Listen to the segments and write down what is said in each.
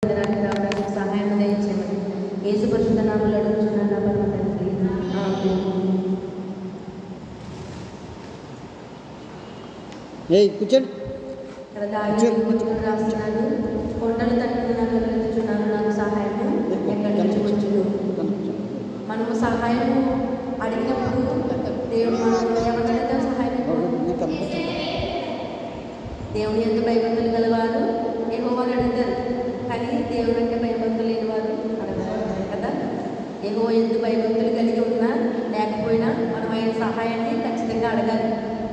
రావడానికి సహాయం దయచేయమని యేసు పరిశుద్ధ నామములో అడుగుచున్నాను నా పరమ తండ్రి. ఆమేన్. కూర్చోండి. ఇక్కడ దావీదు కూర్చొని రాస్తున్నాడు. కొండలు తట్టుకుని నాకు వెతుకుచున్నాను, నాకు సహాయము ఎక్కడి నుంచి వచ్చును. మనము సహాయము అడిగినప్పుడు దేవుడు మనం ఏమని అడుగుతాం? సహాయం దేవుని ఎంత భయభక్తులు గలవారు యెహోవాను అడుగుతారు, కానీ దేవుడు అంటే భయభక్తులు లేని వారు అడగారు కదా. యెహోవా ఎంత భయభక్తులు కలిగి ఉన్నా లేకపోయినా మనం ఆయన సహాయాన్ని ఖచ్చితంగా అడగాలి.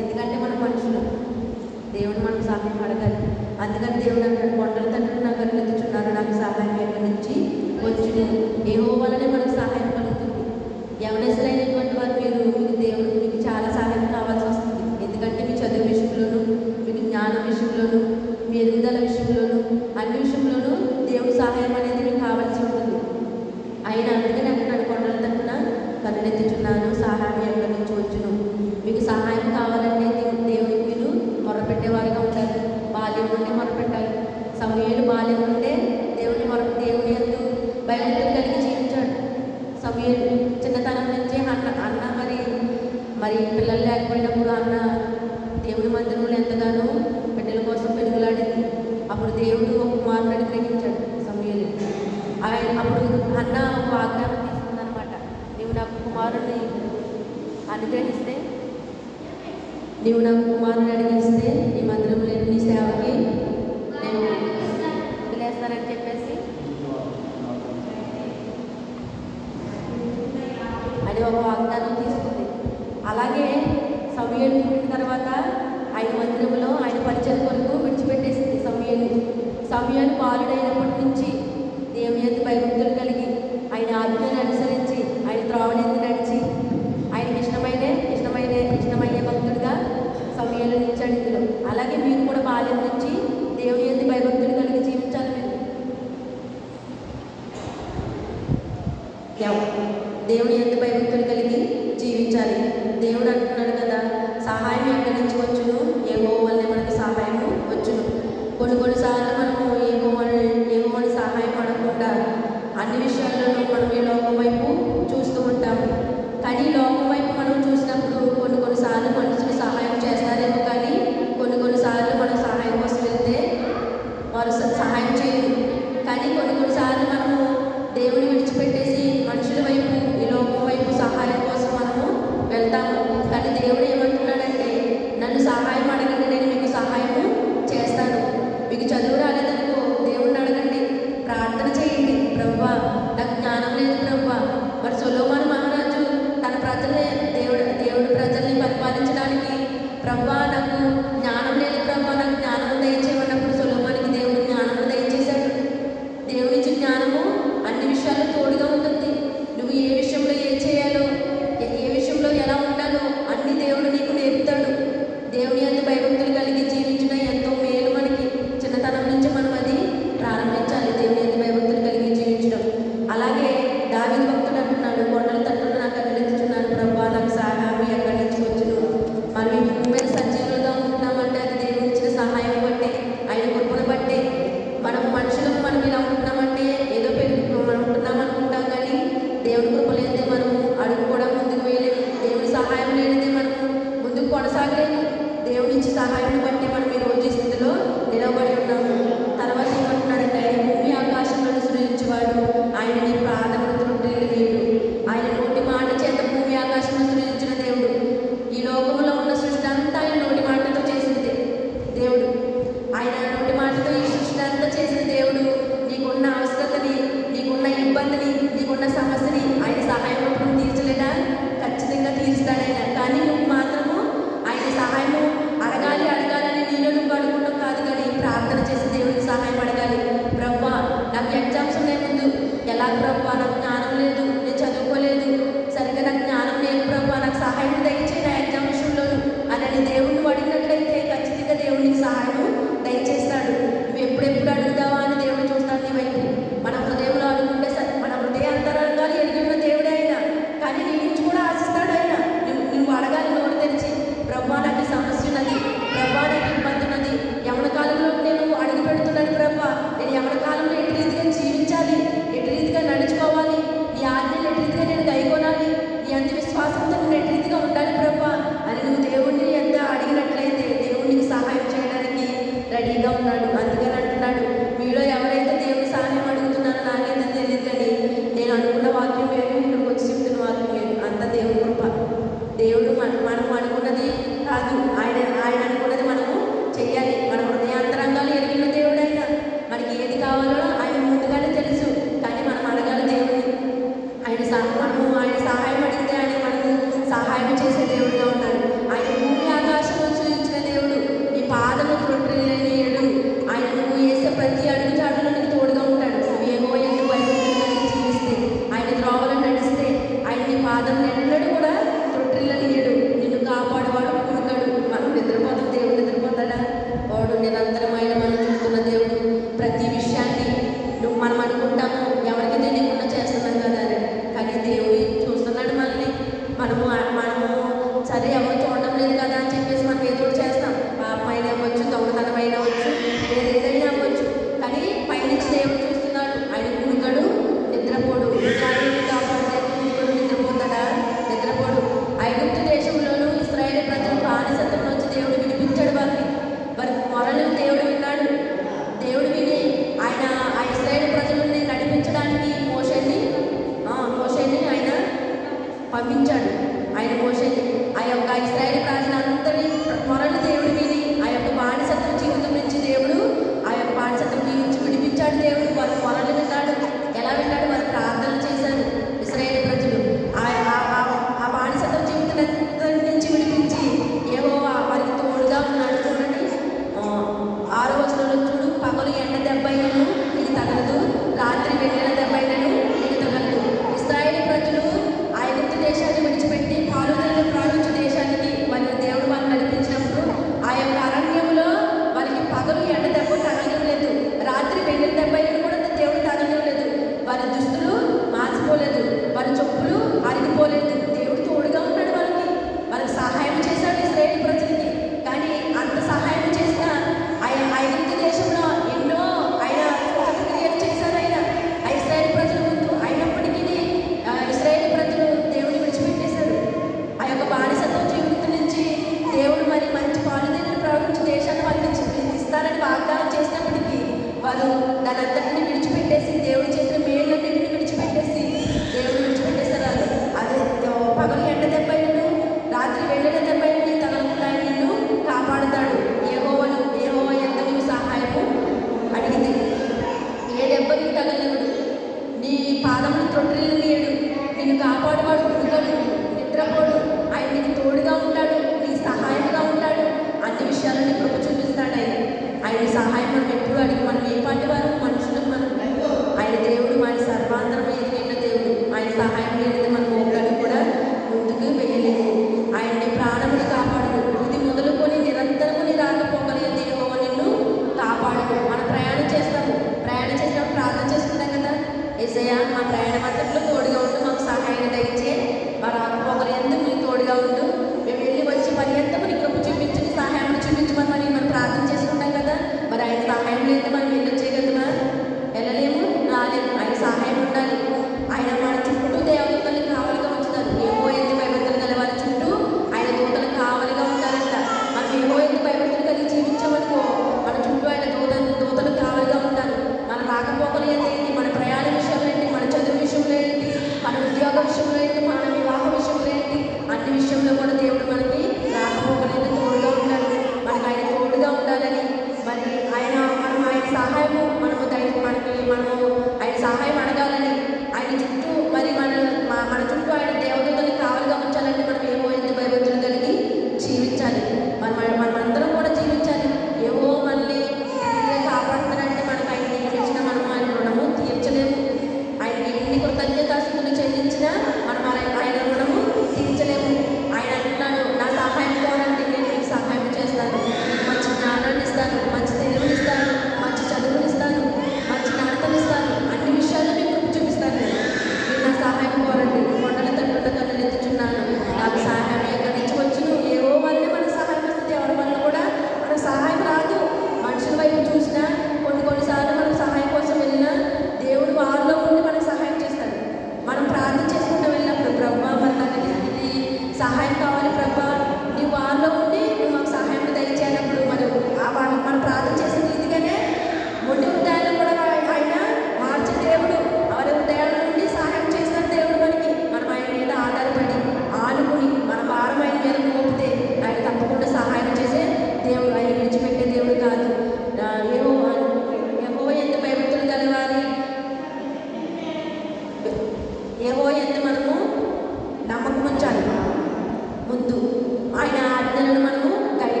ఎందుకంటే మనం మనుషులు, దేవుడు మనం సహాయం అడగాలి. అందుకని దేవుడు అంటాడు, కొండల తండ్రి నాకు వెతుకుచున్నారు, నాకు సహాయం ఎక్కడి నుంచి వచ్చును. యెహోవా వలనే మనకు సహాయం కలుగుతుంది. యవనస్తులైనటువంటి వారు మీకు దేవుడు మీకు చాలా సహాయం కావాల్సి వస్తుంది. ఎందుకంటే మీ చదువు విషయంలోనూ, మీకు జ్ఞానం విషయంలోనూ, మీ ఎదుగుదల విషయంలోనూ, అన్ని విషయంలోనూ దేవుడి సహాయం అనేది మీకు కావాల్సి ఉంటుంది. ఆయన అందుకని అంటున్నాడు, కొండల తరపున కన్నులెత్తుచున్నాను, సహాయం ఎక్కడి నుంచి వచ్చును. మీకు సహాయం కావాలంటే దేవుడికి మీరు మొరపెట్టేవారుగా ఉండాలి. బాల్యం నుండి మొరపెట్టాలి. సమూయేలు బాల్యం నుండే దేవుని యందు భయభక్తులు కలిగి జీవించాడు. సమూయేలు చిన్నతనం నుంచే అన్న మరి పిల్లలు లేకపోయినప్పుడు అన్న దేవుని మందిరంలో ఎంతగానో బిడ్డల కోసం పెరుగులాడింది. అప్పుడు దేవుడు ఒక కుమారుని అనుగ్రహించాడు సమూయేలు. అప్పుడు అన్న ఒక వాగ్దానం తీసుకుందనమాట, నీవు నాకు కుమారుని అనుగ్రహిస్తే, నీవు నాకు కుమారుని అడిగిస్తే నీ మందిరంలో నీ సేవకి నేను వదిలేస్తానని చెప్పేసి అది ఒక వాగ్దానం తీసుకుంది. అలాగే సమూయేలు పుట్టిన తర్వాత ఆయన మందిరంలో ఆయన పరిచయం కొరకు విడిచిపెట్టేసింది సమూయేలు బాలుడైనప్పటి నుంచి దేవుని యందు భయభక్తులు కలిగి ఆయన ఆజ్ఞను అనుసరించి ఆయన త్రోవనందు నడిచి ఆయనకి ఇష్టమయ్యే భక్తుడిగా సమూయేలు నిలిచాడు ఇందులో. అలాగే మీరు కూడా బాల్యం నుంచి దేవుని యందు భయభక్తులు కలిగి జీవించాలి. మీరు దేవుని యందు భయభక్తులు కలిగి జీవించాలి. దేవుడు అంటున్నాడు కదా, సహాయం ఎక్కడి నుంచి వచ్చును, యెహోవా వల్లే మనకు సహాయము వచ్చును. కొన్నిసార్లు మనము యెహోవాని సహాయం అడగకుండా అన్ని విషయాల్లోనూ మనం ఈ లోకం వైపు చూస్తూ ఉంటాము. కానీ ఈ లోకం వైపు మనం చూసినప్పుడు కొన్నిసార్లు మనుషులు సహాయం చేస్తారేమో, కానీ కొన్నిసార్లు మనం సహాయం కోసం వెళ్తే వారు సహాయం చేయరు. కానీ కొన్నిసార్లు మనము దేవుని విడిచిపెట్టేసి మనుషుల వైపు, ఈ లోకం వైపు సహాయం కోసం మనము వెళ్తాము. కానీ దేవుడు ఏమంటున్నాడంటే, నన్ను సహాయం అడగండి, నేను మీకు సహాయము చేస్తాను. మీకు చదువు రాలేదనుకో దేవుడిని అడగండి, ప్రార్థన చేయండి, ప్రభువా నాకు జ్ఞానం లేదు ప్రభువా. మరి సొలొమోను మహారాజు తన దేవుడి ప్రజల్ని పరిపాలించడానికి, ప్రభువా నాకు జ్ఞానం లేదు ప్రభువా, నాకు జ్ఞానం దయచేయమన్నప్పుడు సొలొమోనుకి దేవుడు జ్ఞానం దయచేశాడు. దేవుడిచ్చిన జ్ఞానము అన్ని విషయాల్లో తోడుగా ఉంటుంది. నువ్వు ఏ విషయంలో ఏం చేయాలో, ఏ విషయంలో ఎలా ఉండాలో అన్ని దేవుడు నీకు నేర్పుతాడు. దేవుని యందు భయభక్తులు కలిగి జీవించడం ఎంతో మేలు మనకి. చిన్నతనం నుంచి మనం అది ప్రారంభించాలి, దేవుని యందు భయభక్తులు కలిగి జీవించడం. అలాగే దావీదు భక్తుడు అంటున్నాడు, కొండల తట్టున నాకు కన్నులెత్తుచున్నాను, ప్రభువా నాకు సహాయం ఎక్కడి నుంచి వచ్చును. మనం ఈ భూమి మీద సజీవులుగా ఉంటున్నామంటే అది దేవుని ఇచ్చిన సహాయం బట్టే, ఆయన కృపను బట్టే. మనం ఇలా ఉంటున్నామంటే ఏదో మనం ఉంటున్నాం అనుకుంటాం, కానీ దేవుని కృప లేనిదే మనము అడుగు కూడా ముందుకు వేయలేము. దేవుని సహాయం లేనిదే మనము ముందుకు కొనసాగలేము. దేవుని ఇచ్చి సహాయాన్ని బట్టి మనం ఈ రోజు స్థితిలో నిలబడి ఉన్నాము. తర్వాత ఏమంటున్నాడంటే, ఆయన భూమి ఆకాశంలో సృజించేవాడు, ఆయన నీ ప్రాణములు లేడు. ఆయన నోటి మాట చేత భూమి ఆకాశంలో సృజించిన దేవుడు. ఈ లోకంలో ఉన్న సృష్టి అంతా ఆయన నోటి మాటతో చేసింది దేవుడు. ఆయన నోటి మాటతో ఈ సృష్టి అంతా చేసిన దేవుడు నీకున్న అవసరతని, నీకున్న ఇబ్బందిని, నీకున్న సమస్యని ఆయన సహాయం రూపం తీర్చలేదా? ఖచ్చితంగా తీరుస్తాడు ఆయన. కానీ నువ్వు మాత్రము ఆయన సహాయము అడగాలని నీలో నువ్వు అడుగుంటాం కాదు, కానీ ప్రార్థన చేసి దేవుడికి సహాయం అడగాలి. ప్రభువా నాకు ఎగ్జామ్స్ ఉన్నాయి ముందు, ఎలా ప్రభువా నాకు జ్ఞానం లేదు, నేను చదువుకోలేదు, సరిగ్గా నాకు జ్ఞానం లేదు ప్రభువా, నాకు సహాయం దయచేయి నా ఎగ్జామ్ విషయంలోను అని దేవుడిని అడిగినట్లయితే ఖచ్చితంగా దేవునికి సహాయం దయచేస్తాడు. నువ్వు ఎప్పుడెప్పుడు అడుగుతావా అని దేవుడు చూస్తాడు నీ వైపు. మన హృదయంలో అనుకుంటే మన హృదయ అంతరంగాలు ఎరిగి ఉన్న దేవుడే అయినా, కానీ నీ నుంచి కూడా ఆశిస్తాడు ఆయన. నువ్వు అడగాలి నోరు తెరిచి, ప్రభువా నాకు సమస్య ఉన్నది, ప్రభువా నాకు ఇబ్బంది ఉన్నది, యవన కాలంలో నేను అడుగు పెడుతున్నాను ప్రభువా, నేను యవన కాలంలో ఎటు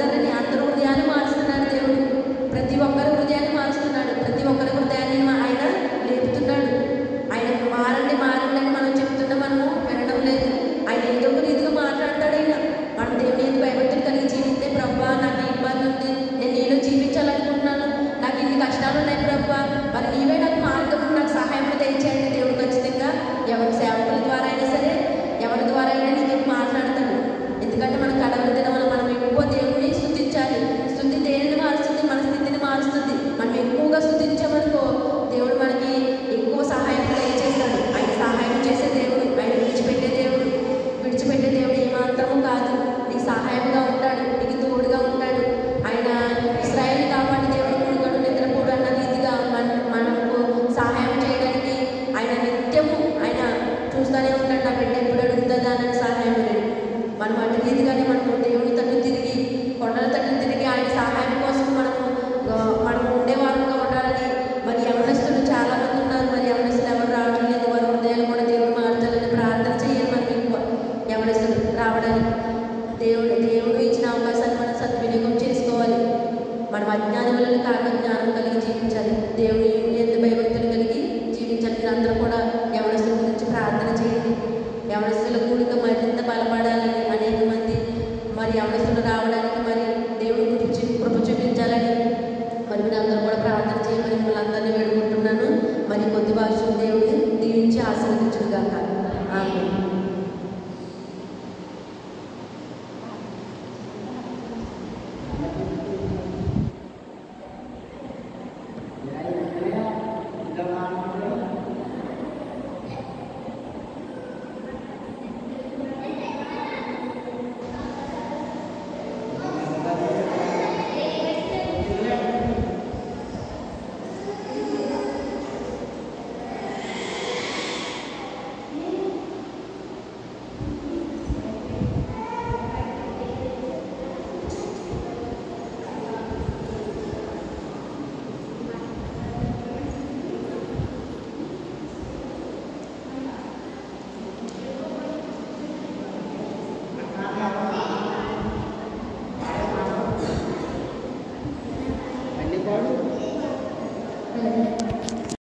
అందరి హృదయాన్ని మారుస్తున్నాడు దేవుడు. ప్రతి ఒక్కరి హృదయాన్ని మారుస్తున్నాడు. ప్రతి ఒక్కరి హృదయాన్ని ఆయన లేపుతున్నాడు. ఆయన మారండి మారండి అని మనం చెప్తున్నా మనము వినడం లేదు. ఆయన ఏదో ఒక రీతిగా మాట్లాడతాడు. ఆయన మన దేవుని ఎందుకు భయభక్తులు కలిగి జీవిస్తే, ప్రభా నాకు ఇబ్బంది ఉంది, నేను నీలో జీవించాలనుకుంటున్నాను, నాకు ఇన్ని కష్టాలు ఉన్నాయి ప్రభా, మరి నీవే నాకు మార్గం, నాకు సహాయం తెచ్చేయండి. దేవుడు ఖచ్చితంగా ఎవరి సేవకుల ద్వారా అయినా సరే, ఎవరి ద్వారా అయినా నీతో మాట్లాడతాడు. ఎందుకంటే మన కడవల దినమున మనం ఎక్కువ దేవుని స్తుతించాలి. స్తుతి దేనిని మారుస్తుంది? మన స్థితిని మారుస్తుంది. మనం ఎక్కువగా స్తుతించామనుకో దేవుడు మనకి ఎక్కువ సహాయం దయచేస్తాడు. ఆయన సహాయం చేసే దేవుడు, ఆయన విడిచిపెట్టే దేవుడు ఏమాత్రము కాదు. నీకు సహాయంగా ఉంటాడు, నీకు తోడుగా ఉంటాడు. ఆయన ఇశ్రాయేలు కాపాడి దేవుడు కుడుగడు నిద్రపోడు అన్న రీతిగా మనకు సహాయం చేయడానికి ఆయన నిత్యము ఆయన చూస్తూనే ఉంటాడు. నా బిడ్డ ఎప్పుడు అడుగుతుందా అని సహాయం లేదు. మనం అటు రీతిగానే మనము దేవుని తట్టు తిరిగి, కొండల తట్టు తిరిగి ఆయన సహాయం కోసం మనం ఉండేవారుగా ఉండాలని. మరి యవనస్తులు చాలా మంది ఉన్నారు. మరి యవనస్తులు ఎవరు రావడం లేదు. వారి హృదయాలు కూడా దేవుడు మార్చాలని ప్రార్థన చేయాలి. మనం ఎక్కువ యవనస్తులు రావడానికి దేవుడు ఇచ్చిన అవకాశాన్ని మనం సద్వినియోగం చేసుకోవాలి. మనం అజ్ఞానం వల్ల కాక జ్ఞానం కలిగి జీవించాలి. దేవుని